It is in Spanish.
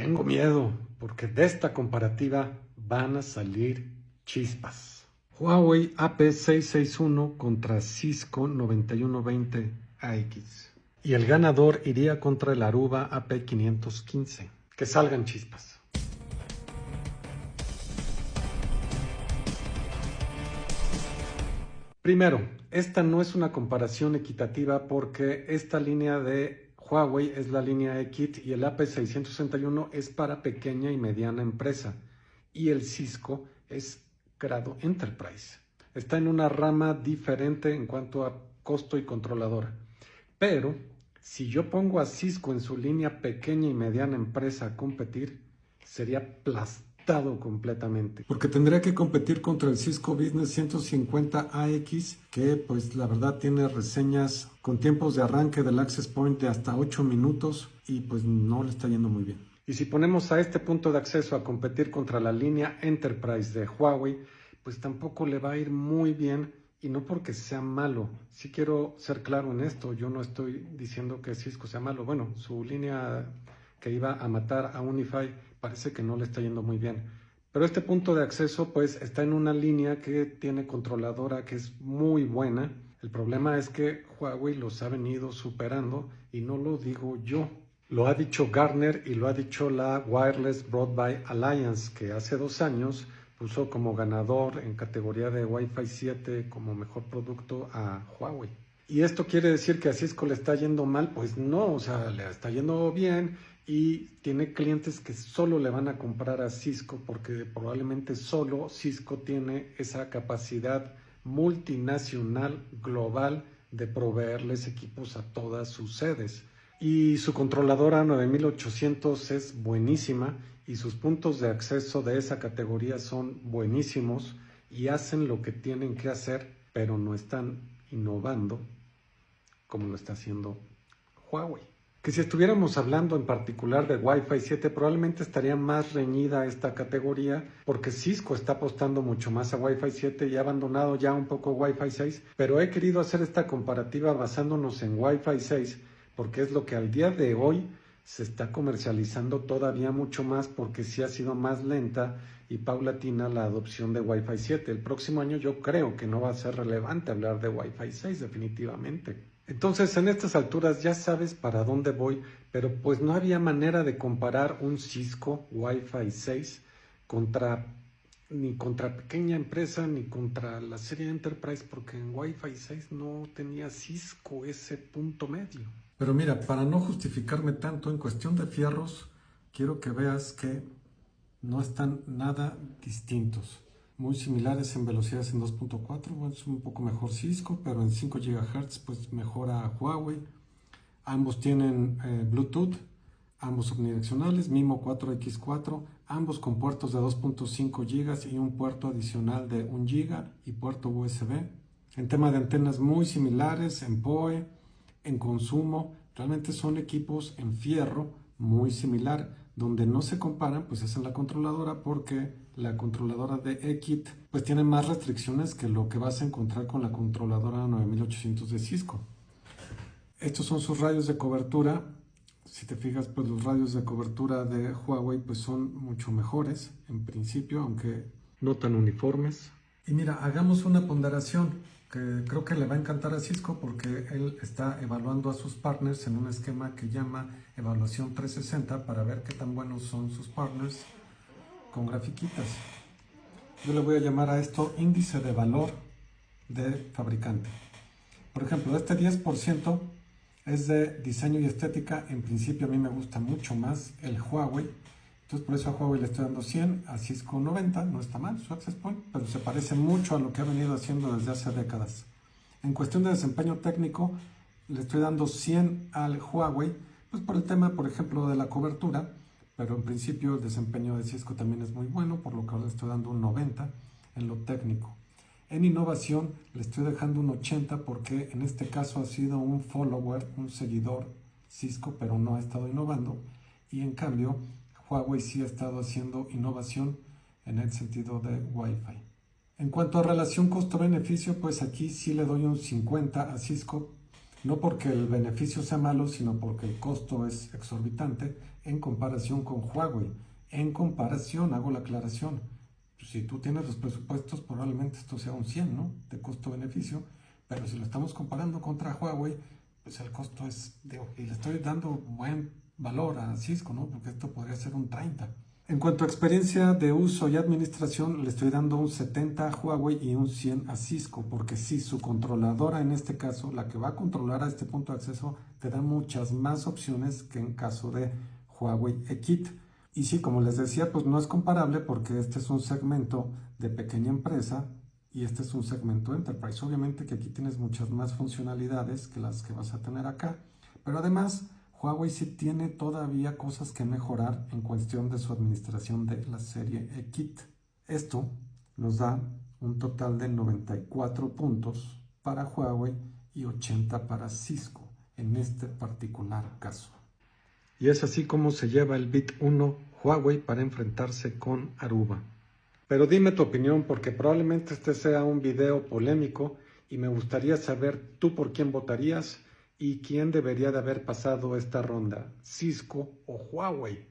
tengo miedo, porque de esta comparativa van a salir chispas. Huawei AP661 contra Cisco 9120AX. Y el ganador iría contra el Aruba AP515. Que salgan chispas. Primero, esta no es una comparación equitativa porque esta línea de Huawei es la línea E-Kit y el AP661 es para pequeña y mediana empresa y el Cisco es grado Enterprise. Está en una rama diferente en cuanto a costo y controladora. Pero si yo pongo a Cisco en su línea pequeña y mediana empresa a competir, sería aplastado completamente. Porque tendría que competir contra el Cisco Business 150AX, que pues la verdad tiene reseñas con tiempos de arranque del Access Point de hasta 8 minutos y pues no le está yendo muy bien. Y si ponemos a este punto de acceso a competir contra la línea Enterprise de Huawei, pues tampoco le va a ir muy bien. Y no porque sea malo, sí quiero ser claro en esto, yo no estoy diciendo que Cisco sea malo. Bueno, su línea que iba a matar a Unify parece que no le está yendo muy bien. Pero este punto de acceso pues está en una línea que tiene controladora que es muy buena. El problema es que Huawei los ha venido superando y no lo digo yo. Lo ha dicho Gartner y lo ha dicho la Wireless Broadband Alliance, que hace 2 años puso como ganador en categoría de Wi-Fi 7 como mejor producto a Huawei. ¿Y esto quiere decir que a Cisco le está yendo mal? Pues no, o sea, le está yendo bien y tiene clientes que solo le van a comprar a Cisco porque probablemente solo Cisco tiene esa capacidad multinacional global de proveerles equipos a todas sus sedes. Y su controladora 9800 es buenísima y sus puntos de acceso de esa categoría son buenísimos y hacen lo que tienen que hacer, pero no están innovando como lo está haciendo Huawei. Que si estuviéramos hablando en particular de Wi-Fi 7, probablemente estaría más reñida esta categoría porque Cisco está apostando mucho más a Wi-Fi 7 y ha abandonado ya un poco Wi-Fi 6, pero he querido hacer esta comparativa basándonos en Wi-Fi 6 porque es lo que al día de hoy se está comercializando todavía mucho más porque sí ha sido más lenta y paulatina la adopción de Wi-Fi 7. El próximo año yo creo que no va a ser relevante hablar de Wi-Fi 6 definitivamente. Entonces en estas alturas ya sabes para dónde voy, pero pues no había manera de comparar un Cisco Wi-Fi 6 ni contra pequeña empresa ni contra la serie Enterprise porque en Wi-Fi 6 no tenía Cisco ese punto medio. Pero mira, para no justificarme tanto en cuestión de fierros, quiero que veas que no están nada distintos. Muy similares en velocidades en 2.4, bueno, es un poco mejor Cisco, pero en 5 GHz pues mejora Huawei. Ambos tienen Bluetooth, ambos omnidireccionales, MIMO 4X4, ambos con puertos de 2.5 GB y un puerto adicional de 1 GB y puerto USB. En tema de antenas muy similares, en PoE, en consumo, realmente son equipos en fierro muy similar. Donde no se comparan pues es en la controladora porque la controladora de E-Kit pues tiene más restricciones que lo que vas a encontrar con la controladora 9800 de Cisco. Estos son sus radios de cobertura. Si te fijas pues los radios de cobertura de Huawei pues son mucho mejores en principio, aunque no tan uniformes. Y mira, hagamos una ponderación que creo que le va a encantar a Cisco porque él está evaluando a sus partners en un esquema que llama evaluación 360 para ver qué tan buenos son sus partners con grafiquitas. Yo le voy a llamar a esto índice de valor de fabricante. Por ejemplo, este 10% es de diseño y estética. En principio a mí me gusta mucho más el Huawei. Entonces por eso a Huawei le estoy dando 100, a Cisco 90, no está mal su Access Point, pero se parece mucho a lo que ha venido haciendo desde hace décadas. En cuestión de desempeño técnico, le estoy dando 100 al Huawei, pues por el tema, por ejemplo, de la cobertura, pero en principio el desempeño de Cisco también es muy bueno, por lo que le estoy dando un 90 en lo técnico. En innovación le estoy dejando un 80 porque en este caso ha sido un follower, un seguidor Cisco, pero no ha estado innovando, y en cambio Huawei sí ha estado haciendo innovación en el sentido de Wi-Fi. En cuanto a relación costo-beneficio, pues aquí sí le doy un 50 a Cisco No porque el beneficio sea malo, sino porque el costo es exorbitante en comparación con Huawei. En comparación, hago la aclaración, si tú tienes los presupuestos, probablemente esto sea un 100, ¿no? De costo-beneficio, pero si lo estamos comparando contra Huawei, pues el costo es, y le estoy dando buen valor a Cisco, ¿no? Porque esto podría ser un 30. En cuanto a experiencia de uso y administración, le estoy dando un 70 a Huawei y un 100 a Cisco, porque sí, su controladora en este caso, la que va a controlar a este punto de acceso, te da muchas más opciones que en caso de Huawei eKit. Y sí, como les decía, pues no es comparable porque este es un segmento de pequeña empresa y este es un segmento enterprise. Obviamente que aquí tienes muchas más funcionalidades que las que vas a tener acá, pero además Huawei sí tiene todavía cosas que mejorar en cuestión de su administración de la serie eKit. Esto nos da un total de 94 puntos para Huawei y 80 para Cisco en este particular caso. Y es así como se lleva el bit 1 Huawei para enfrentarse con Aruba. Pero dime tu opinión porque probablemente este sea un video polémico y me gustaría saber tú por quién votarías y quién debería de haber pasado esta ronda, Cisco o Huawei.